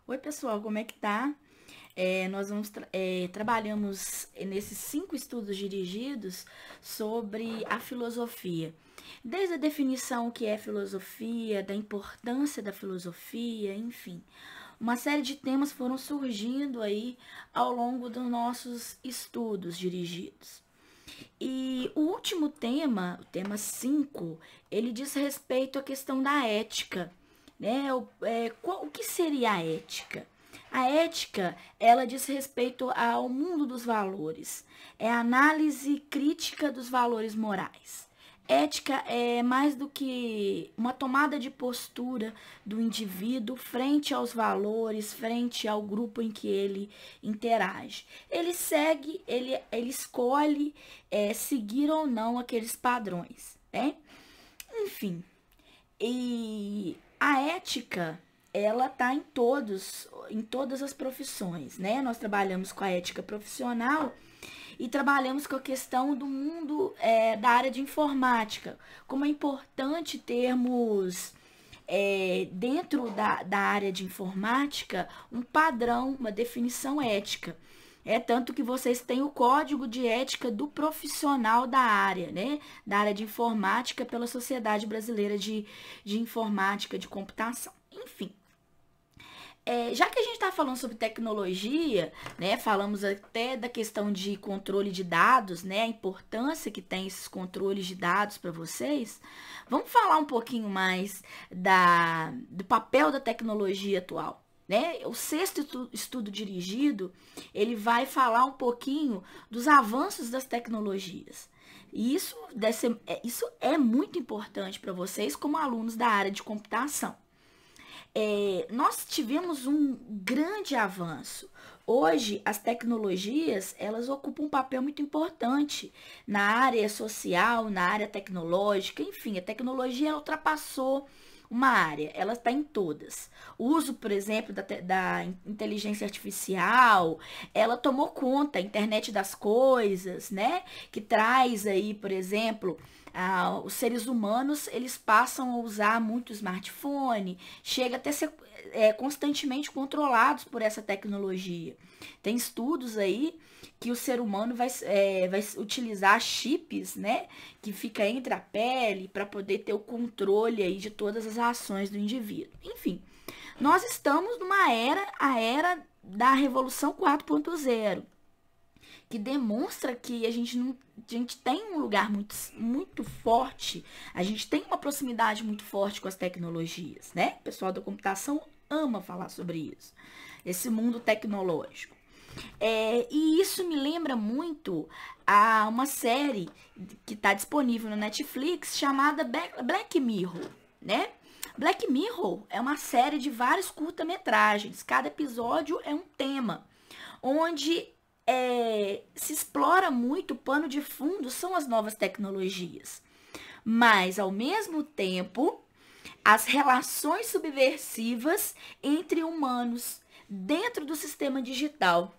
Oi, pessoal, como é que tá? Nós trabalhamos nesses 5 estudos dirigidos sobre a filosofia. Desde a definição o que é filosofia, da importância da filosofia, enfim. Uma série de temas foram surgindo aí ao longo dos nossos estudos dirigidos. E o último tema, o tema 5, ele diz respeito à questão da ética, né? O que seria a ética? A ética, ela diz respeito ao mundo dos valores, é a análise crítica dos valores morais. Ética é mais do que uma tomada de postura do indivíduo frente aos valores, frente ao grupo em que ele interage. Ele segue, ele escolhe seguir ou não aqueles padrões, né? Enfim, e a ética, ela tá em todas as profissões, né? Nós trabalhamos com a ética profissional e trabalhamos com a questão do mundo da área de informática. Como é importante termos dentro da área de informática um padrão, uma definição ética. É tanto que vocês têm o código de ética do profissional da área, né? Da área de informática pela Sociedade Brasileira de Informática de Computação. Enfim, já que a gente está falando sobre tecnologia, né, falamos até da questão de controle de dados, né, a importância que tem esses controles de dados para vocês, vamos falar um pouquinho mais do papel da tecnologia atual. Né? O sexto estudo dirigido, ele vai falar um pouquinho dos avanços das tecnologias. E isso é muito importante para vocês como alunos da área de computação. Nós tivemos um grande avanço. Hoje, as tecnologias, elas ocupam um papel muito importante na área social, na área tecnológica, enfim, a tecnologia ela ultrapassou uma área, ela está em todas. O uso, por exemplo, da inteligência artificial, ela tomou conta, a internet das coisas, né? Que traz aí, por exemplo, os seres humanos, eles passam a usar muito smartphone, chega até ser constantemente controlados por essa tecnologia. Tem estudos aí que o ser humano vai utilizar chips, né, que fica entre a pele para poder ter o controle aí de todas as ações do indivíduo. Enfim, nós estamos a era da Revolução 4.0, que demonstra que a gente tem um lugar muito forte, a gente tem uma proximidade muito forte com as tecnologias, né? O pessoal da computação ama falar sobre isso, esse mundo tecnológico. E isso me lembra muito a uma série que está disponível no Netflix chamada Black Mirror, né? Black Mirror é uma série de vários curta-metragens, cada episódio é um tema, onde se explora muito, o pano de fundo são as novas tecnologias. Mas, ao mesmo tempo, as relações subversivas entre humanos dentro do sistema digital.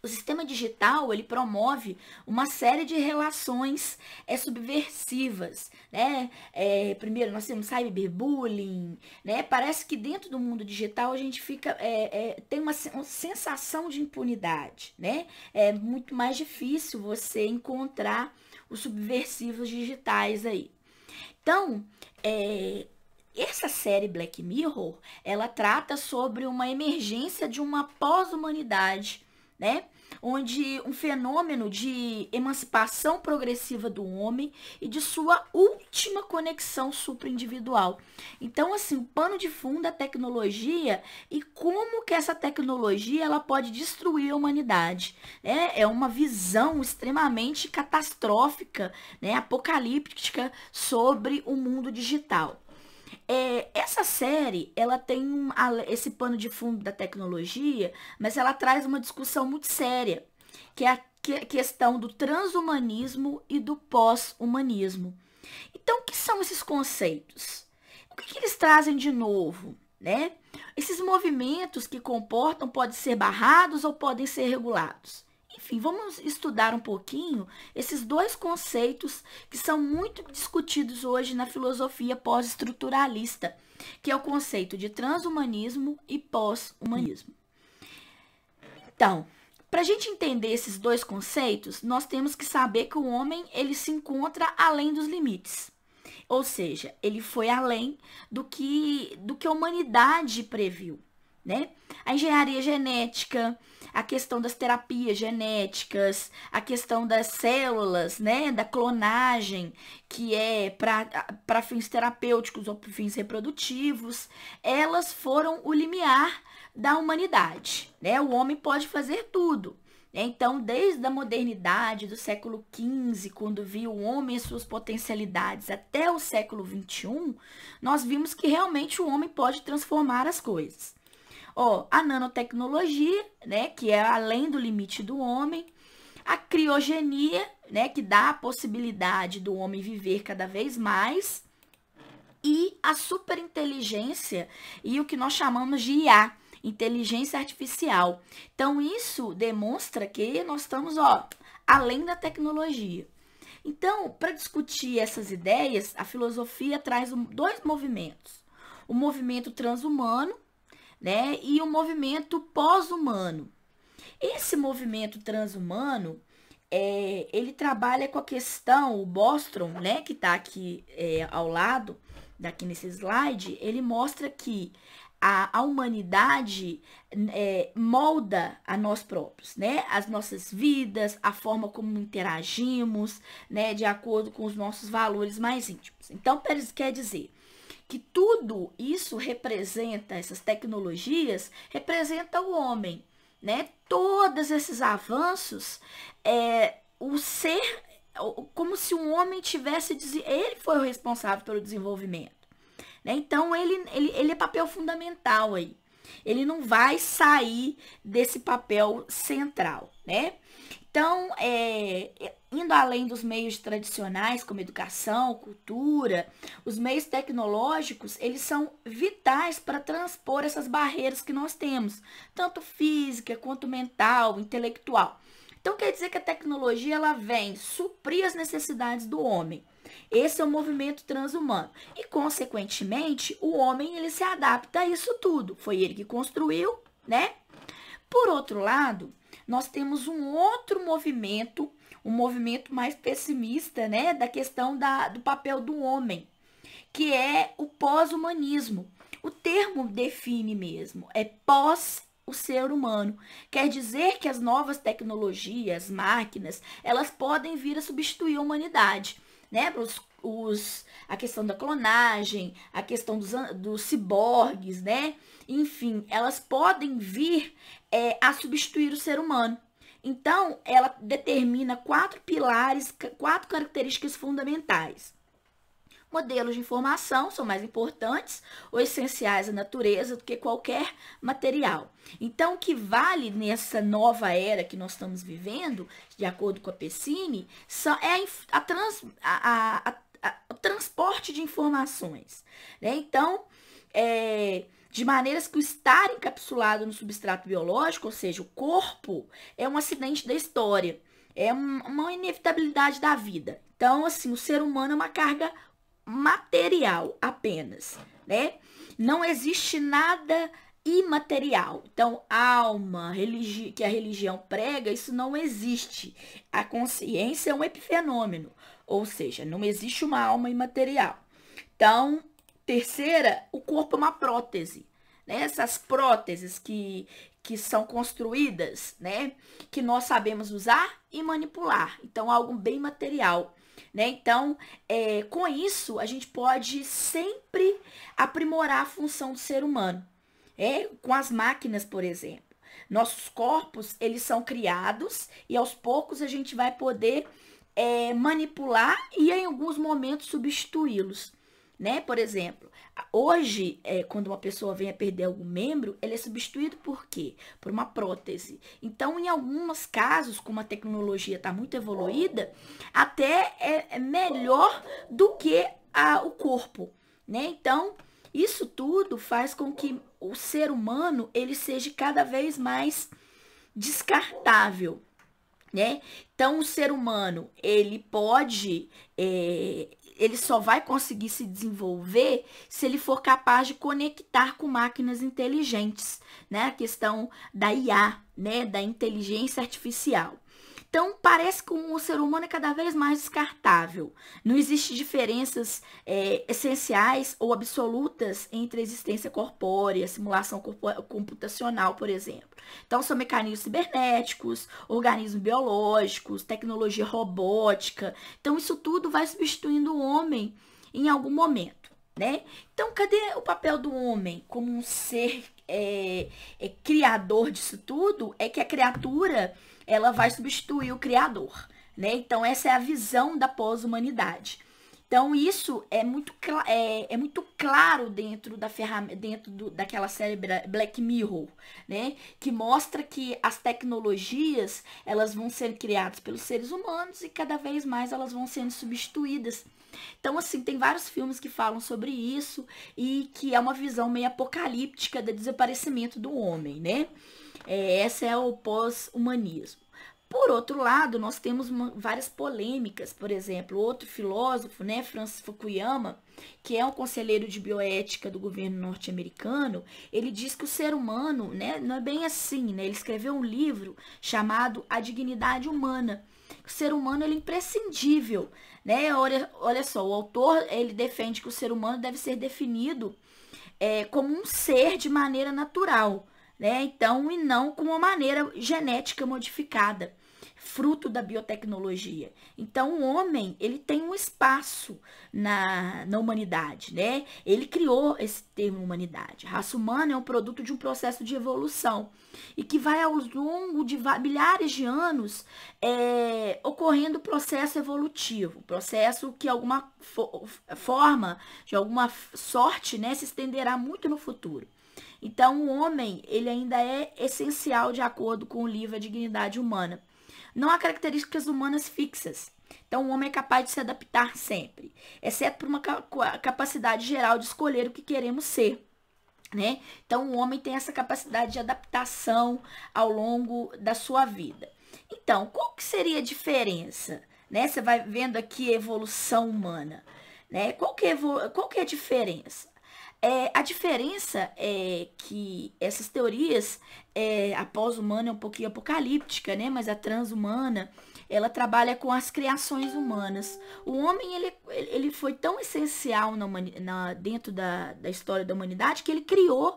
O sistema digital, ele promove uma série de relações subversivas, né? Primeiro, nós temos cyberbullying, né? Parece que dentro do mundo digital a gente tem uma sensação de impunidade, né? É muito mais difícil você encontrar os subversivos digitais aí. Então, essa série Black Mirror, ela trata sobre uma emergência de uma pós-humanidade, né? Onde um fenômeno de emancipação progressiva do homem e de sua última conexão supraindividual. Então, assim, o pano de fundo da tecnologia e como que essa tecnologia ela pode destruir a humanidade. É uma visão extremamente catastrófica, né, apocalíptica sobre o mundo digital. Essa série, ela tem esse pano de fundo da tecnologia, mas ela traz uma discussão muito séria, que é a questão do transhumanismo e do pós-humanismo. Então, o que são esses conceitos? O que eles trazem de novo, né? Esses movimentos que comportam podem ser barrados ou podem ser regulados. Enfim, vamos estudar um pouquinho esses dois conceitos que são muito discutidos hoje na filosofia pós-estruturalista, que é o conceito de transhumanismo e pós-humanismo. Então, para a gente entender esses dois conceitos, nós temos que saber que o homem ele se encontra além dos limites. Ou seja, ele foi além do que a humanidade previu, né? A engenharia genética, a questão das terapias genéticas, a questão das células, né? Da clonagem, que é para fins terapêuticos ou fins reprodutivos, elas foram o limiar da humanidade, né? O homem pode fazer tudo. Então, desde a modernidade do século XV, quando viu o homem e suas potencialidades, até o século XXI, nós vimos que realmente o homem pode transformar as coisas. A nanotecnologia, né, que é além do limite do homem, a criogenia, né, que dá a possibilidade do homem viver cada vez mais, e a superinteligência e o que nós chamamos de IA, inteligência artificial. Então, isso demonstra que nós estamos, além da tecnologia. Então, para discutir essas ideias, a filosofia traz dois movimentos. O movimento transhumano, né, e o movimento pós-humano. Esse movimento transhumano, ele trabalha com a questão, o Bostrom, né, que está aqui ao lado, daqui nesse slide, ele mostra que a humanidade molda a nós próprios, né? As nossas vidas, a forma como interagimos, né? De acordo com os nossos valores mais íntimos. Então, quer dizer que tudo isso representa, essas tecnologias, representa o homem, né? Todos esses avanços, o ser, como se um homem tivesse, ele foi o responsável pelo desenvolvimento. Então, ele é papel fundamental aí. Ele não vai sair desse papel central, né? Então, indo além dos meios tradicionais, como educação, cultura, os meios tecnológicos, eles são vitais para transpor essas barreiras que nós temos, tanto física quanto mental, intelectual. Então, quer dizer que a tecnologia ela vem suprir as necessidades do homem. Esse é o movimento transhumano. E, consequentemente, o homem ele se adapta a isso tudo. Foi ele que construiu, né? Por outro lado, nós temos um outro movimento, um movimento mais pessimista, né? Da questão do papel do homem, que é o pós-humanismo. O termo define mesmo, é pós o ser humano. Quer dizer que as novas tecnologias, máquinas, elas podem vir a substituir a humanidade, né? A questão da clonagem, a questão dos ciborgues, né? Enfim, elas podem vir a substituir o ser humano. Então, ela determina 4 pilares, 4 características fundamentais. Modelos de informação são mais importantes ou essenciais à natureza do que qualquer material. Então, o que vale nessa nova era que nós estamos vivendo, de acordo com a Pecini, é o transporte de informações, né? Então, de maneiras que o estar encapsulado no substrato biológico, ou seja, o corpo, é um acidente da história, é uma inevitabilidade da vida. Então, assim, o ser humano é uma carga material apenas, né? Não existe nada imaterial. Então, alma, que a religião prega, isso não existe. A consciência é um epifenômeno, ou seja, não existe uma alma imaterial. Então, terceira, o corpo é uma prótese, né? Essas próteses que são construídas, né? Que nós sabemos usar e manipular. Então, algo bem material. Né? Então, com isso, a gente pode sempre aprimorar a função do ser humano. Com as máquinas, por exemplo. Nossos corpos, eles são criados e aos poucos a gente vai poder manipular e em alguns momentos substituí-los. Né? Por exemplo, hoje, quando uma pessoa vem a perder algum membro, ele é substituído por quê? Por uma prótese. Então, em alguns casos, como a tecnologia está muito evoluída, até é melhor do que o corpo. Né? Então, isso tudo faz com que o ser humano ele seja cada vez mais descartável. né? Então, o ser humano, ele pode, ele só vai conseguir se desenvolver se ele for capaz de conectar com máquinas inteligentes, né? A questão da IA, né? Da inteligência artificial. Então, parece que o ser humano é cada vez mais descartável. Não existe diferenças essenciais ou absolutas entre a existência corpórea e a simulação computacional, por exemplo. Então, são mecanismos cibernéticos, organismos biológicos, tecnologia robótica. Então, isso tudo vai substituindo o homem em algum momento, né? Então, cadê o papel do homem como um ser criador disso tudo? É que a criatura ela vai substituir o criador, né? Então, essa é a visão da pós-humanidade. Então, isso é muito claro dentro da ferramenta, daquela série Black Mirror, né? Que mostra que as tecnologias, elas vão ser criadas pelos seres humanos e cada vez mais elas vão sendo substituídas. Então, assim, tem vários filmes que falam sobre isso e que é uma visão meio apocalíptica do desaparecimento do homem, né? Essa é o pós-humanismo. Por outro lado, nós temos várias polêmicas. Por exemplo, outro filósofo, né, Francis Fukuyama, que é um conselheiro de bioética do governo norte-americano, ele diz que o ser humano, né, não é bem assim, né? Ele escreveu um livro chamado A Dignidade Humana. O ser humano ele é imprescindível, né? Olha só, o autor ele defende que o ser humano deve ser definido como um ser de maneira natural, né? Então, e não com uma maneira genética modificada, fruto da biotecnologia. Então, o homem, ele tem um espaço na humanidade, né? Ele criou esse termo humanidade. A raça humana é um produto de um processo de evolução e que vai ao longo de milhares de anos ocorrendo processo evolutivo, processo que alguma forma, de alguma sorte, né, se estenderá muito no futuro. Então, o homem, ele ainda é essencial de acordo com o livro A Dignidade Humana. Não há características humanas fixas. Então, o homem é capaz de se adaptar sempre, exceto por uma capacidade geral de escolher o que queremos ser, né? Então, o homem tem essa capacidade de adaptação ao longo da sua vida. Então, qual que seria a diferença, né? Você vai vendo aqui a evolução humana, né? Qual que é a diferença? A diferença é que essas teorias, a pós-humana é um pouquinho apocalíptica, né? Mas a transhumana, ela trabalha com as criações humanas. O homem, ele foi tão essencial dentro da história da humanidade que ele criou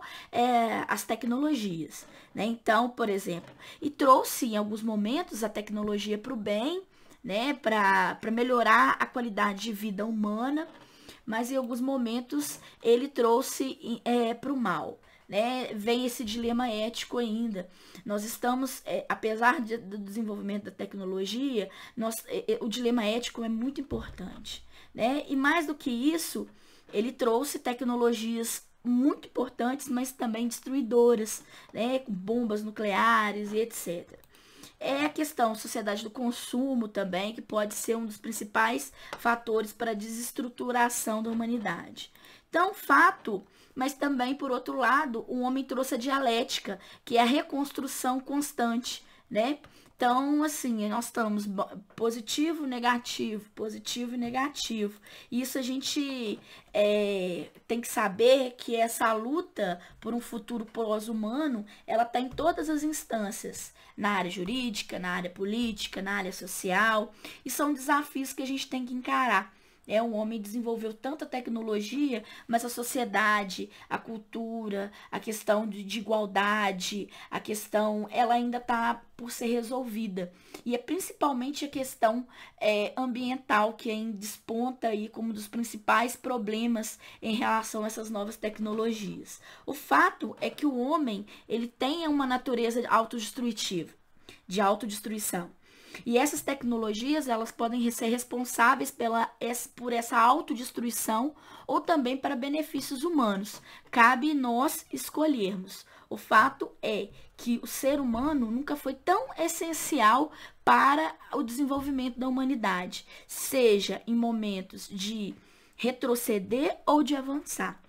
as tecnologias, né? Então, por exemplo, e trouxe em alguns momentos a tecnologia para o bem, né? Para melhorar a qualidade de vida humana, mas em alguns momentos ele trouxe para o mal, né? Vem esse dilema ético ainda. Nós estamos, apesar do desenvolvimento da tecnologia, o dilema ético é muito importante, né? E mais do que isso, ele trouxe tecnologias muito importantes, mas também destruidoras, né? Com bombas nucleares e etc. É a questão sociedade do consumo também, que pode ser um dos principais fatores para a desestruturação da humanidade. Então, fato, mas também, por outro lado, o homem trouxe a dialética, que é a reconstrução constante, né? Então, assim, nós estamos positivo, positivo e negativo. Isso a gente tem que saber que essa luta por um futuro pós-humano, ela está em todas as instâncias, na área jurídica, na área política, na área social, e são desafios que a gente tem que encarar. O homem desenvolveu tanta tecnologia, mas a sociedade, a cultura, a questão de igualdade, a questão, ela ainda está por ser resolvida. E é principalmente a questão ambiental que ainda desponta aí como um dos principais problemas em relação a essas novas tecnologias. O fato é que o homem, ele tem uma natureza autodestrutiva, de autodestruição. E essas tecnologias, elas podem ser responsáveis por essa autodestruição ou também para benefícios humanos. Cabe nós escolhermos. O fato é que o ser humano nunca foi tão essencial para o desenvolvimento da humanidade, seja em momentos de retroceder ou de avançar,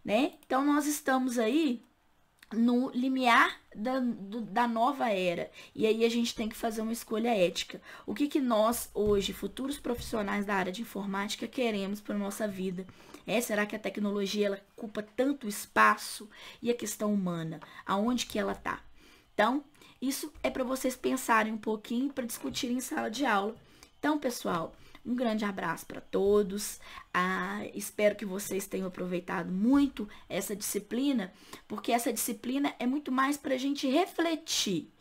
né? Então, nós estamos aí no limiar da nova era. E aí a gente tem que fazer uma escolha ética. O que, que nós, hoje, futuros profissionais da área de informática, queremos para a nossa vida? Será que a tecnologia ela ocupa tanto espaço? E a questão humana? Aonde que ela está? Então, isso é para vocês pensarem um pouquinho, para discutirem em sala de aula. Então, pessoal, um grande abraço para todos. Espero que vocês tenham aproveitado muito essa disciplina, porque essa disciplina é muito mais para a gente refletir.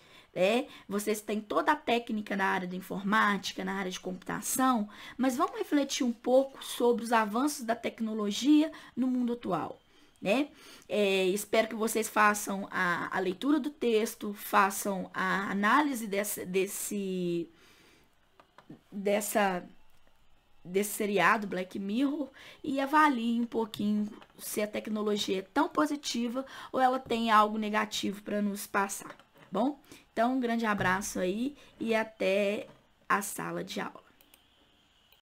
Vocês têm toda a técnica na área da informática, na área de computação, mas vamos refletir um pouco sobre os avanços da tecnologia no mundo atual. Espero que vocês façam a leitura do texto, façam a análise desse seriado Black Mirror e avaliem um pouquinho se a tecnologia é tão positiva ou ela tem algo negativo para nos passar, bom? Então, um grande abraço aí e até a sala de aula.